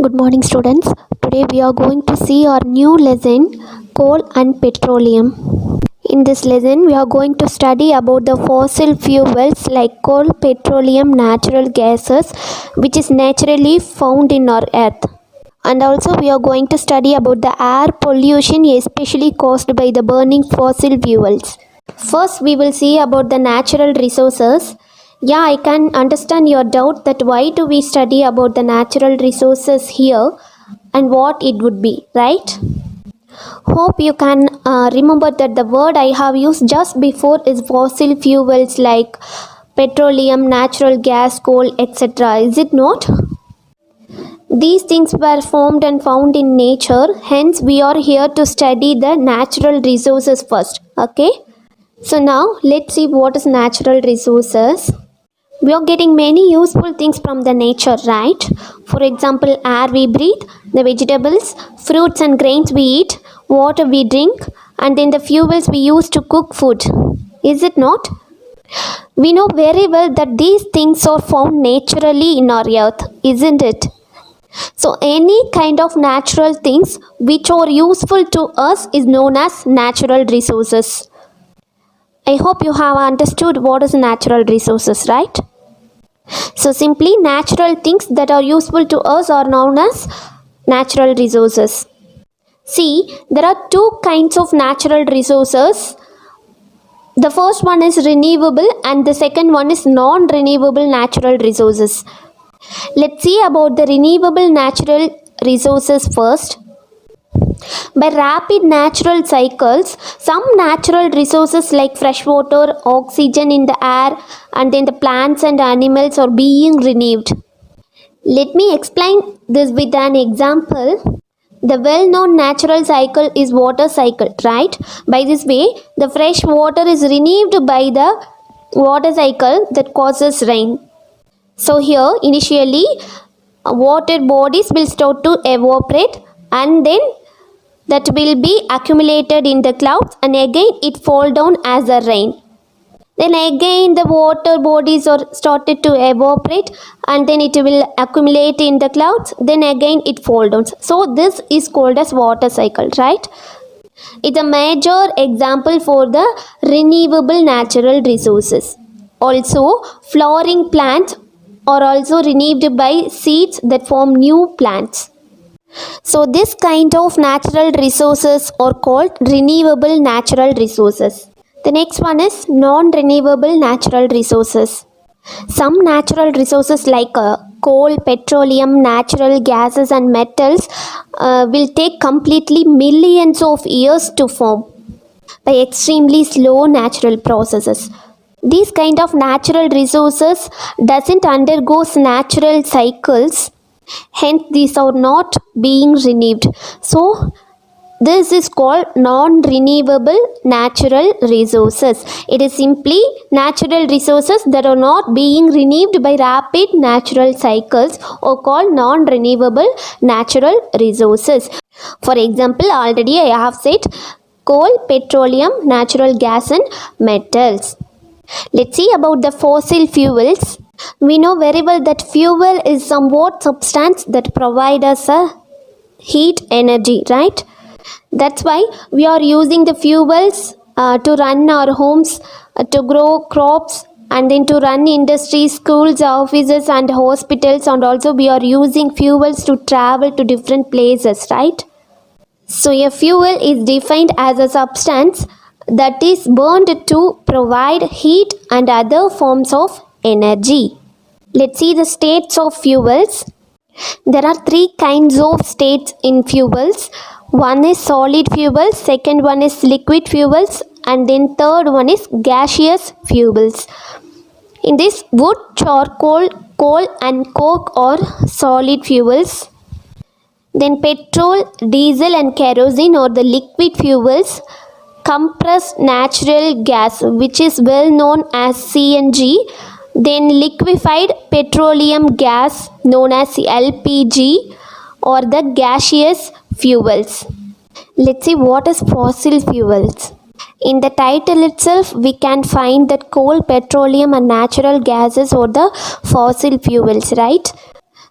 Good morning, students. Today we are going to see our new lesson, coal and petroleum. In this lesson, we are going to study about the fossil fuels like coal, petroleum, natural gases, which is naturally found in our earth. And also, we are going to study about the air pollution, especially caused by the burning fossil fuels. First, we will see about the natural resources. Yeah, I can understand your doubt that why do we study about the natural resources here and what it would be, right? Hope you can remember that the word I have used just before is fossil fuels like petroleum, natural gas, coal, etc. Is it not? These things were formed and found in nature, hence we are here to study the natural resources first, okay? So now let's see what is natural resources. We are getting many useful things from the nature, right? For example, air we breathe, the vegetables, fruits and grains we eat, water we drink, and then the fuels we use to cook food. Is it not? We know very well that these things are found naturally in our earth, isn't it? So any kind of natural things which are useful to us is known as natural resources. I hope you have understood what is natural resources, right? So simply natural things that are useful to us are known as natural resources. See, there are two kinds of natural resources. The first one is renewable and the second one is non-renewable natural resources. Let's see about the renewable natural resources first. By rapid natural cycles, some natural resources like fresh water, oxygen in the air, and then the plants and animals are being renewed. Let me explain this with an example. The well-known natural cycle is water cycle, right? By this way, the fresh water is renewed by the water cycle that causes rain. So here, initially, water bodies will start to evaporate and then that will be accumulated in the clouds and again it fall down as a rain. Then again the water bodies are started to evaporate and then it will accumulate in the clouds, then again it fall down. So this is called as water cycle, right? It's a major example for the renewable natural resources. Also, flowering plants are also renewed by seeds that form new plants. So this kind of natural resources are called renewable natural resources. The next one is non-renewable natural resources. Some natural resources like coal, petroleum, natural gases and metals will take completely millions of years to form by extremely slow natural processes. These kind of natural resources doesn't undergo natural cycles, hence these are not being renewed. So this is called non-renewable natural resources. It is simply natural resources that are not being renewed by rapid natural cycles or called non-renewable natural resources. For example, already I have said coal, petroleum, natural gas and metals. Let's see about the fossil fuels. We know very well that fuel is somewhat substance that provide us a heat energy, right? That's why we are using the fuels to run our homes, to grow crops and then to run industries, schools, offices and hospitals, and also we are using fuels to travel to different places, right? So a fuel is defined as a substance that is burned to provide heat and other forms of energy. Let's see the states of fuels. There are three kinds of states in fuels. One is solid fuels, second one is liquid fuels, and then third one is gaseous fuels. In this, wood, charcoal, coal and coke are solid fuels. Then petrol, diesel and kerosene are the liquid fuels. Compressed natural gas, which is well known as CNG, then liquefied petroleum gas known as LPG, or the gaseous fuels. Let's see what is fossil fuels. In the title itself, we can find that coal, petroleum and natural gases are the fossil fuels, right?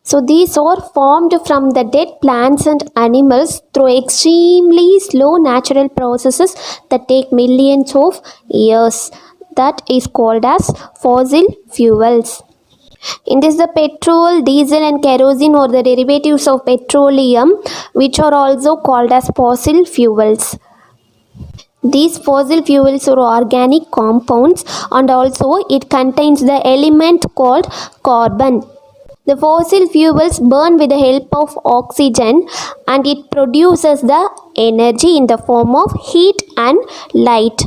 So these are formed from the dead plants and animals through extremely slow natural processes that take millions of years. That is called as fossil fuels. In this, the petrol, diesel and kerosene are the derivatives of petroleum, which are also called as fossil fuels. These fossil fuels are organic compounds, and also it contains the element called carbon. The fossil fuels burn with the help of oxygen, and it produces the energy in the form of heat and light.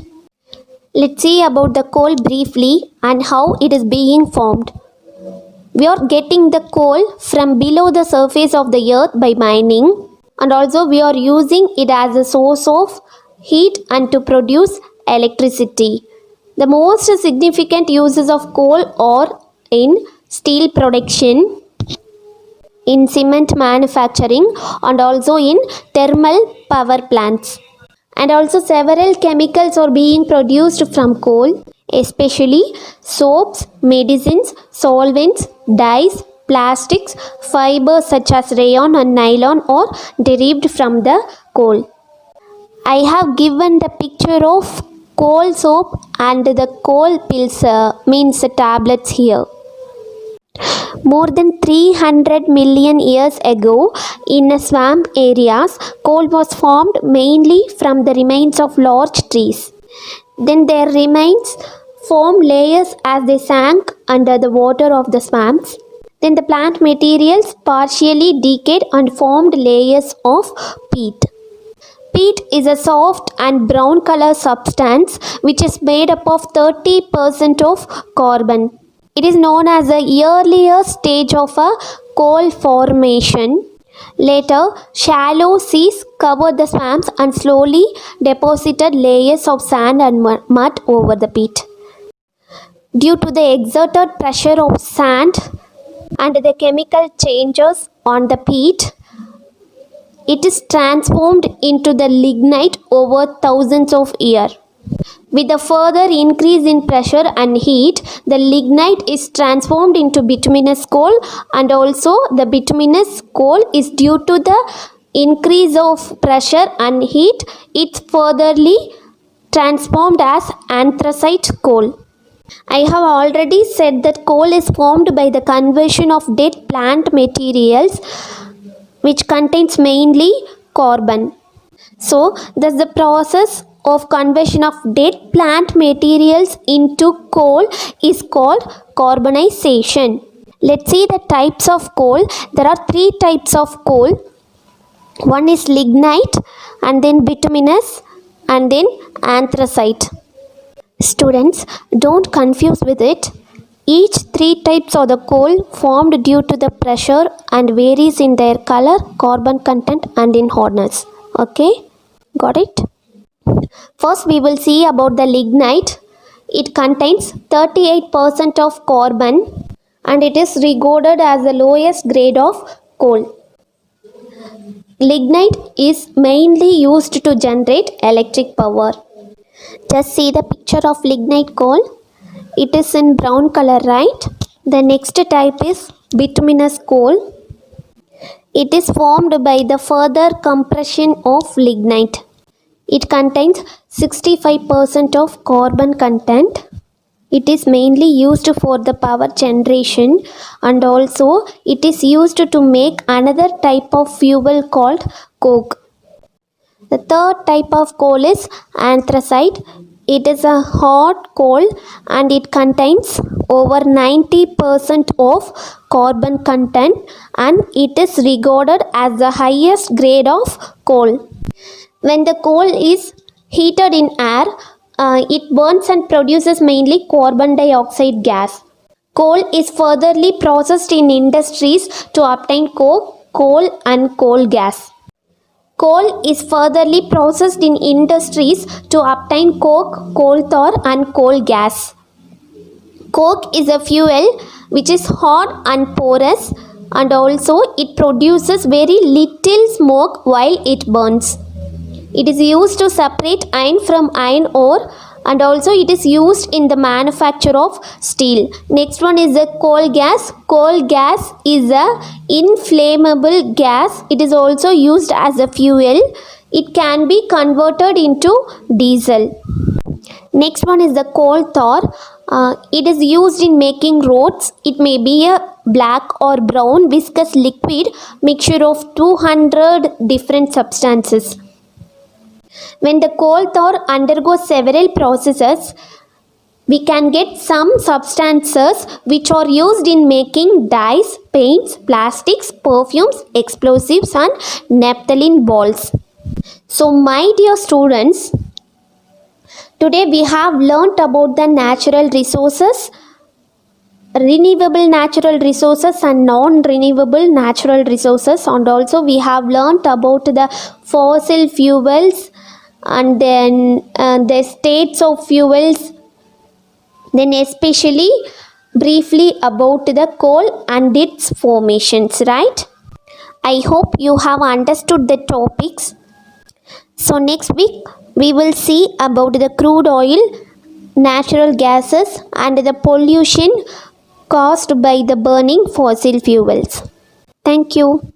Let's see about the coal briefly and how it is being formed. We are getting the coal from below the surface of the earth by mining, and also we are using it as a source of heat and to produce electricity. The most significant uses of coal are in steel production, in cement manufacturing, and also in thermal power plants. And also several chemicals are being produced from coal, especially soaps, medicines, solvents, dyes, plastics, fibers such as rayon and nylon are derived from the coal. I have given the picture of coal soap and the coal pills, means tablets here. More than 300 million years ago, in swamp areas, coal was formed mainly from the remains of large trees. Then their remains formed layers as they sank under the water of the swamps. Then the plant materials partially decayed and formed layers of peat. Peat is a soft and brown color substance which is made up of 30% of carbon. It is known as the earlier stage of a coal formation. Later, shallow seas covered the swamps and slowly deposited layers of sand and mud over the peat. Due to the exerted pressure of sand and the chemical changes on the peat, it is transformed into the lignite over thousands of years. With a further increase in pressure and heat, the lignite is transformed into bituminous coal, and also the bituminous coal is due to the increase of pressure and heat, it's furtherly transformed as anthracite coal. I have already said that coal is formed by the conversion of dead plant materials, which contains mainly carbon. So, thus the process of conversion of dead plant materials into coal is called carbonization. Let's see the types of coal. There are three types of coal. One is lignite, and then bituminous, and then anthracite. Students, don't confuse with it. Each three types of the coal formed due to the pressure and varies in their color, carbon content and in hardness. Okay, got it? First we will see about the lignite. It contains 38% of carbon and it is regarded as the lowest grade of coal. Lignite is mainly used to generate electric power. Just see the picture of lignite coal. It is in brown color, right? The next type is bituminous coal. It is formed by the further compression of lignite. It contains 65% of carbon content. It is mainly used for the power generation, and also it is used to make another type of fuel called coke. The third type of coal is anthracite. It is a hard coal and it contains over 90% of carbon content, and it is regarded as the highest grade of coal. When the coal is heated in air, it burns and produces mainly carbon dioxide gas. Coal is furtherly processed in industries to obtain coke, coal and coal gas. Coal is furtherly processed in industries to obtain coke, coal tar and coal gas. Coke is a fuel which is hot and porous, and also it produces very little smoke while it burns. It is used to separate iron from iron ore, and also it is used in the manufacture of steel. Next one is the coal gas. Coal gas is a inflammable gas. It is also used as a fuel. It can be converted into diesel. Next one is the coal tar. It is used in making roads. It may be a black or brown viscous liquid mixture of 200 different substances. When the coal tar undergoes several processes, we can get some substances which are used in making dyes, paints, plastics, perfumes, explosives and naphthalene balls. So my dear students, today we have learnt about the natural resources, renewable natural resources and non-renewable natural resources, and also we have learnt about the fossil fuels and then the states of fuels, then especially briefly about the coal and its formations, right? I hope you have understood the topics. So next week we will see about the crude oil, natural gases and the pollution caused by the burning fossil fuels. Thank you.